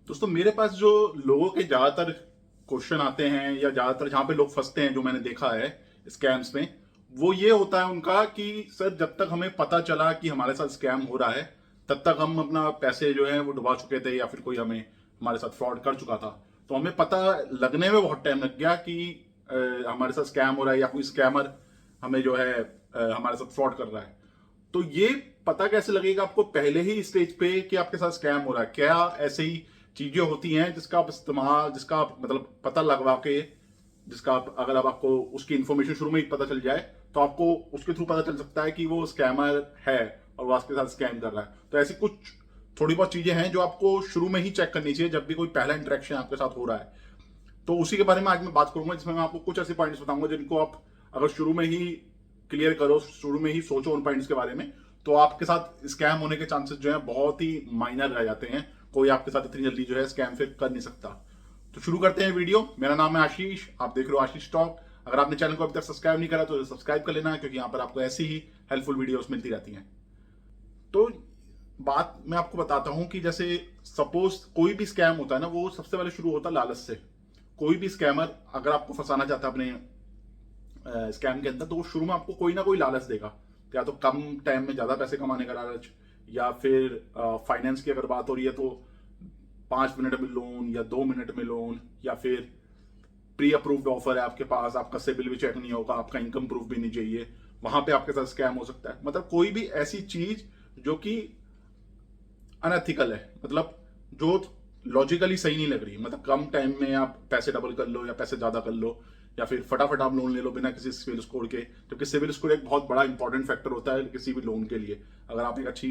दोस्तों मेरे पास जो लोगों के ज्यादातर क्वेश्चन आते हैं या ज्यादातर जहां पे लोग फंसते हैं जो मैंने देखा है स्कैम्स में, वो ये होता है उनका कि सर जब तक हमें पता चला कि हमारे साथ स्कैम हो रहा है तब तक हम अपना पैसे जो है वो डुबा चुके थे या फिर कोई हमें हमारे साथ फ्रॉड कर चुका था। तो हमें पता लगने में बहुत टाइम लग गया कि हमारे साथ स्कैम हो रहा है या कोई स्कैमर हमें जो है हमारे साथ फ्रॉड कर रहा है। तो ये पता कैसे लगेगा आपको पहले ही स्टेज पे कि आपके साथ स्कैम हो रहा है? क्या ऐसे ही चीजें होती हैं जिसका आप इस्तेमाल, जिसका आप मतलब पता लगवा के, जिसका आप अगर आप आपको उसकी इंफॉर्मेशन शुरू में ही पता चल जाए तो आपको उसके थ्रू पता चल सकता है कि वो स्कैमर है और वो आपके साथ स्कैम कर रहा है। तो ऐसी कुछ थोड़ी बहुत चीजें हैं जो आपको शुरू में ही चेक करनी चाहिए जब भी कोई पहला इंटरेक्शन आपके साथ हो रहा है। तो उसी के बारे में आज मैं बात करूंगा जिसमें मैं आपको कुछ ऐसे पॉइंट्स बताऊंगा जिनको आप अगर शुरू में ही क्लियर करो, शुरू में ही सोचो उन पॉइंट्स के बारे में, तो आपके साथ स्कैम होने के चांसेस जो है बहुत ही माइनर रह जाते हैं। कोई आपके साथ इतनी जल्दी जो है स्कैम फिर कर नहीं सकता। तो शुरू करते हैं वीडियो। मेरा नाम है आशीष, आप देख रहे हो आशीष टॉक। अगर आपने चैनल को अभी तक सब्सक्राइब नहीं करा तो सब्सक्राइब कर लेना, क्योंकि यहाँ पर आपको ऐसी ही हेल्पफुल वीडियोस मिलती रहती हैं। तो बात मैं आपको बताता हूं कि जैसे सपोज कोई भी स्कैम होता है ना, वो सबसे पहले शुरू होता है लालच से। कोई भी स्कैमर अगर आपको फंसाना चाहता है अपने स्कैम के अंदर, तो वो शुरू में आपको कोई ना कोई लालच देगा। या तो कम टाइम में ज्यादा पैसे कमाने का लालच, या फिर फाइनेंस की अगर बात हो रही है तो 5 मिनट में लोन या 2 मिनट में लोन, या फिर प्री अप्रूव्ड ऑफर है आपके पास, आपका सिबिल भी चेक नहीं होगा, आपका इनकम प्रूफ भी नहीं चाहिए, वहां पे आपके साथ स्कैम हो सकता है। मतलब कोई भी ऐसी चीज जो कि अनएथिकल है, मतलब जो लॉजिकली सही नहीं लग रही, मतलब कम टाइम में आप पैसे डबल कर लो या पैसे ज्यादा कर लो, या फिर फटाफट आप लोन ले लो बिना किसी सिविल स्कोर के। जबकि सिविल स्कोर एक बहुत बड़ा इंपॉर्टेंट फैक्टर होता है किसी भी लोन के लिए। अगर आप एक अच्छी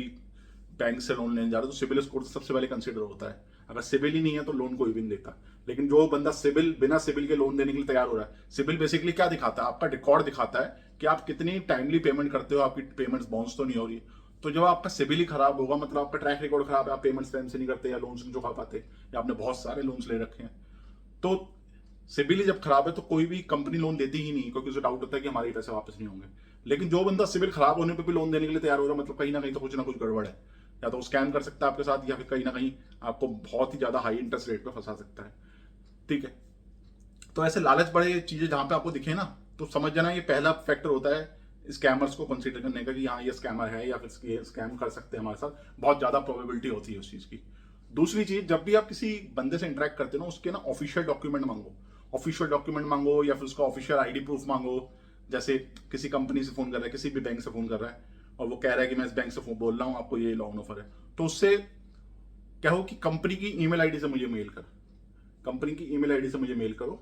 बैंक से लोन लेने जा रहे हो तो सिविल स्कोर सबसे पहले कंसिडर होता है। अगर सिविल ही नहीं है तो लोन कोई भी नहीं देता। लेकिन जो बंदा सिविल, बिना सिविल के लोन देने के लिए तैयार हो रहा है, सिविल बेसिकली क्या दिखाता है? आपका रिकॉर्ड दिखाता है कि आप कितनी टाइमली पेमेंट करते हो, आपकी पेमेंट्स बाउंस तो नहीं हो रही। तो जब आपका सिविल ही खराब होगा, मतलब आपका ट्रैक रिकॉर्ड खराब है, आप पेमेंट्स टाइम से नहीं करते या लोन्स नहीं चुका पाते, या आपने बहुत सारे लोन्स ले रखे हैं, तो सिविल ही जब खराब है तो कोई भी कंपनी लोन देती ही नहीं, क्योंकि उसे डाउट होता है कि हमारे पैसे वापस नहीं होंगे। लेकिन जो बंदा सिविल खराब होने पे भी लोन देने के लिए तैयार हो रहा है, मतलब कहीं ना कुछ गड़बड़ है। या तो स्कैम कर सकता है आपके साथ, या फिर कहीं ना कहीं आपको बहुत ही ज्यादा हाई इंटरेस्ट रेट पे फंसा सकता है। ठीक है, तो ऐसे लालच बड़े चीजें जहां पे आपको दिखे ना, तो समझ जाना ये पहला फैक्टर होता है स्कैमर्स को कंसीडर करने का कि हाँ ये स्कैमर है या फिर ये स्कैम कर सकते हैं हमारे साथ। बहुत ज्यादा प्रोबेबिलिटी होती है उस चीज की। दूसरी चीज, जब भी आप किसी बंदे से इंटरेक्ट करते हो ना, उसके ना ऑफिशियल डॉक्यूमेंट मांगो। ऑफिशियल डॉक्यूमेंट मांगो या फिर उसका ऑफिशियल आईडी प्रूफ मांगो। जैसे किसी कंपनी से फोन कर रहा है, किसी भी बैंक से फोन कर रहा है और वो कह रहा है कि मैं इस बैंक से फोन बोल रहा हूँ, आपको ये लोन ऑफर है, तो उससे कहो कि कंपनी की ईमेल आईडी से मुझे मेल कर, कंपनी की ईमेल आईडी से मुझे मेल करो।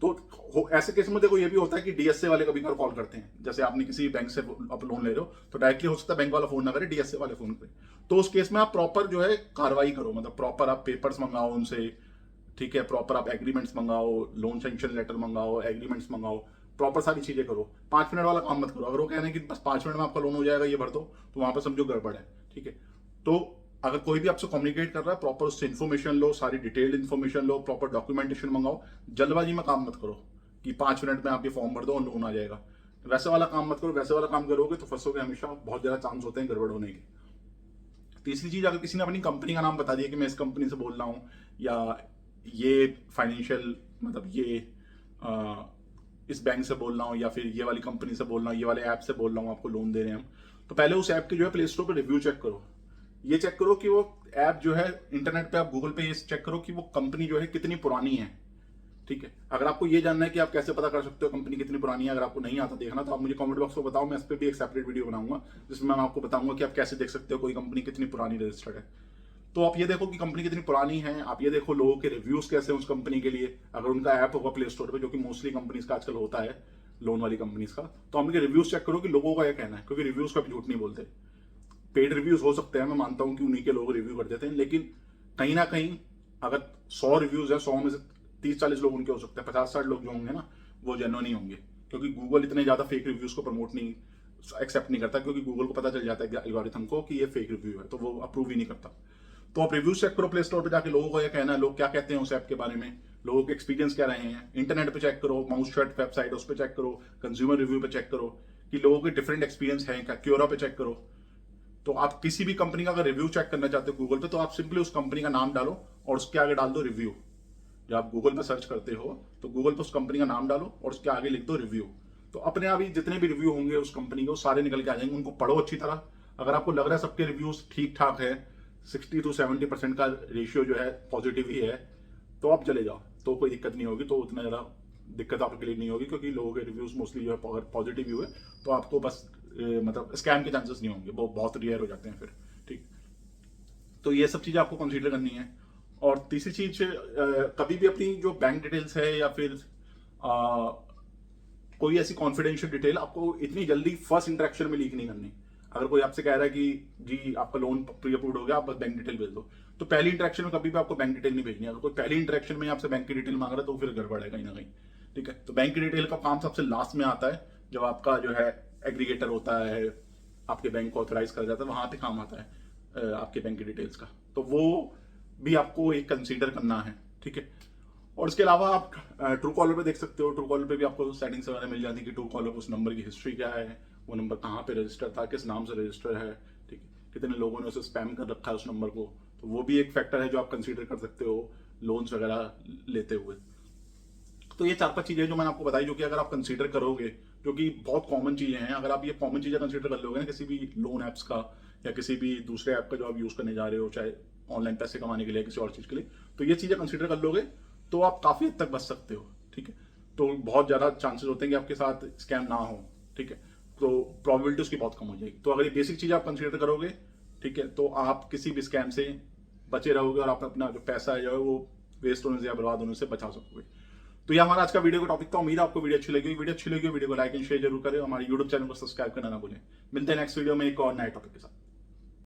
तो ऐसे केस में देखो ये भी होता है कि डीएसए वाले कभी कॉल करते हैं। जैसे आपने किसी बैंक से आप लोन ले रहे हो तो डायरेक्टली हो सकता है बैंक वाला फोन ना करे, डीएसए वाले फोन करे। तो उस केस में आप प्रॉपर जो है कार्रवाई करो, मतलब प्रॉपर आप पेपर्स मंगाओ उनसे। ठीक है, प्रॉपर आप एग्रीमेंट्स मंगाओ, लोन सेंक्शन लेटर मंगाओ, एग्रीमेंट्स मंगाओ, प्रॉपर सारी चीजें करो। 5 मिनट वाला काम मत करो। अगर वो कह रहे हैं कि बस 5 मिनट में आपका लोन हो जाएगा, ये भर दो, तो वहां पर समझो गड़बड़ है। ठीक है, तो अगर कोई भी आपसे कम्युनिकेट कर रहा है, प्रॉपर उससे इन्फॉर्मेशन लो, सारी डिटेल्ड इन्फॉर्मेशन लो, प्रॉपर डॉक्यूमेंटेशन मंगाओ। जल्दबाजी में काम मत करो कि 5 मिनट में आप ये फॉर्म भर दो और लोन आ जाएगा। वैसे वाला काम मत करो। वैसे वाला काम करोगे तो फंसोगे हमेशा, बहुत ज्यादा चांस होते हैं गड़बड़ होने के। तीसरी चीज, अगर किसी ने अपनी कंपनी का नाम बता दिया कि मैं इस कंपनी से बोल रहा हूँ, या ये फाइनेंशियल मतलब ये आ, इस बैंक से बोल रहा हूँ, या फिर ये वाली कंपनी से बोल रहा हूँ, ये वाले ऐप से बोल रहा हूँ, आपको लोन दे रहे हैं हम, तो पहले उस ऐप के जो है प्ले स्टोर पर रिव्यू चेक करो। ये चेक करो कि वो ऐप जो है, इंटरनेट पे आप गूगल पे ये चेक करो कि वो कंपनी जो है कितनी पुरानी है। ठीक है, अगर आपको ये जानना है कि आप कैसे पता कर सकते हो कंपनी कितनी पुरानी है, अगर आपको नहीं आता देखना, तो आप मुझे कमेंट बॉक्स में बताओ, मैं इस पर भी एक सेपरेट वीडियो बनाऊंगा जिसमें मैं आपको बताऊंगा कि आप कैसे देख सकते हो कोई कंपनी कितनी पुरानी रजिस्टर्ड है। तो आप ये देखो कि कंपनी कितनी पुरानी है, आप ये देखो लोगों के रिव्यूज कैसे हैं उस कंपनी के लिए। अगर उनका ऐप होगा प्ले स्टोर पे, जो कि मोस्टली कंपनीज का आजकल होता है, लोन वाली कंपनीज का, तो आप उनके रिव्यूज चेक करो कि लोगों का क्या कहना है, क्योंकि रिव्यूज कभी झूठ नहीं बोलते। पेड रिव्यूज हो सकते हैं, मैं मानता हूं कि उन्हीं के लोग रिव्यू कर देते हैं, लेकिन कहीं ना कहीं अगर 100 रिव्यूज है, 100 में से 30-40 लोग उनके हो सकते हैं, 50-60 लोग जो होंगे ना वो जेन्युइन नहीं होंगे। क्योंकि गूगल इतने ज्यादा फेक रिव्यूज को प्रमोट नहीं, एक्सेप्ट नहीं करता, क्योंकि गूगल को पता चल जाता है एल्गोरिथम को कि ये फेक रिव्यू है, तो वो अप्रूव ही नहीं करता। तो आप रिव्यूज चेक करो प्ले स्टोर पे जाके, लोगों का यह कहना है, लोग क्या कहते हैं उस ऐप के बारे में, लोगों के एक्सपीरियंस क्या रहे हैं। इंटरनेट पे चेक करो, माउस शॉट वेबसाइट उस पर चेक करो, कंज्यूमर रिव्यू पे चेक करो कि लोगों के डिफरेंट एक्सपीरियंस है क्या, क्योरा पे चेक करो। तो आप किसी भी कंपनी का अगर रिव्यू चेक करना चाहते हो गूगल पे, तो आप सिंपली उस कंपनी का नाम डालो और उसके आगे डाल दो रिव्यू। जब आप गूगल पे सर्च करते हो तो गूगल पे उस कंपनी का नाम डालो और उसके आगे लिख दो रिव्यू। तो अपने आप ही जितने भी रिव्यू होंगे उस कंपनी के वो सारे निकल के आ जाएंगे। उनको पढ़ो अच्छी तरह। अगर आपको लग रहा है सबके रिव्यूज ठीक ठाक है, 60 to 70% का रेशियो जो है पॉजिटिव ही है, तो आप चले जाओ, तो कोई दिक्कत नहीं होगी। तो उतना ज़्यादा दिक्कत आपके लिए नहीं होगी, क्योंकि लोगों के रिव्यूज मोस्टली जो है अगर पॉजिटिव ही हुए तो आपको बस मतलब स्कैम के चांसेस नहीं होंगे, वो बहुत रेयर हो जाते हैं फिर। ठीक, तो ये सब चीज़ें आपको कंसीडर करनी है। और तीसरी चीज, कभी भी अपनी जो बैंक डिटेल्स है या फिर कोई ऐसी कॉन्फिडेंशियल डिटेल आपको इतनी जल्दी फर्स्ट इंटरेक्शन में लीक नहीं करनी। अगर कोई आपसे कह रहा है कि जी आपका लोन प्री अप्रूव हो गया, आप बस बैंक डिटेल भेज दो, तो पहली इंटरेक्शन में कभी भी आपको बैंक डिटेल नहीं भेजनी है। अगर कोई पहली इंटरेक्शन में आपसे बैंक की डिटेल मांग रहा है तो फिर गड़बड़ है कहीं ना कहीं। ठीक है, तो बैंक की डिटेल का काम सबसे लास्ट में आता है, जब आपका जो है एग्रीगेटर होता है, आपके बैंक को ऑथराइज कर जाता है, वहां पे काम आता है आपके बैंक की डिटेल्स का। तो वो भी आपको एक कंसीडर करना है। ठीक है, और इसके अलावा आप ट्रू कॉलर पे देख सकते हो। ट्रू कॉलर पे भी आपको सेटिंग्स वगैरह मिल जाती है कि ट्रू कॉलर उस नंबर की हिस्ट्री क्या है, वो नंबर कहाँ पे रजिस्टर था, किस नाम से रजिस्टर है, ठीक है, कितने लोगों ने उसे स्पैम कर रखा है उस नंबर को। तो वो भी एक फैक्टर है जो आप कंसीडर कर सकते हो लोन्स वगैरह लेते हुए। तो ये 4-5 चीजें जो मैंने आपको बताई, जो कि अगर आप कंसीडर करोगे, जो कि बहुत कॉमन चीजें हैं, अगर आप ये कॉमन चीजें कंसीडर कर लोगे ना किसी भी लोन ऐप्स का या किसी भी दूसरे ऐप का जो आप यूज करने जा रहे हो, चाहे ऑनलाइन पैसे कमाने के लिए किसी और चीज के लिए, तो ये चीजें कंसीडर कर लोगे तो आप काफी हद तक बच सकते हो। ठीक है, तो बहुत ज्यादा चांसेस होते हैं कि आपके साथ स्कैम ना हो। ठीक है, तो प्रोबेबिलिटी उसकी बहुत कम हो जाएगी। तो अगर ये बेसिक चीज आप कंसीडर करोगे, ठीक है, तो आप किसी भी स्कैम से बचे रहोगे और आप अपना जो पैसा है जो है वो वेस्ट होने से या बर्बाद होने से बचा सकोगे। तो ये हमारा आज का वीडियो का टॉपिक था। उम्मीद है आपको वीडियो अच्छी लगी। वीडियो अच्छी लगी वीडियो को लाइक एंड शेयर जरूर करें। हमारे यूट्यूब चैनल को सब्सक्राइब करना ना भूलें। मिलते हैं नेक्स्ट वीडियो में एक और नए टॉपिक के साथ।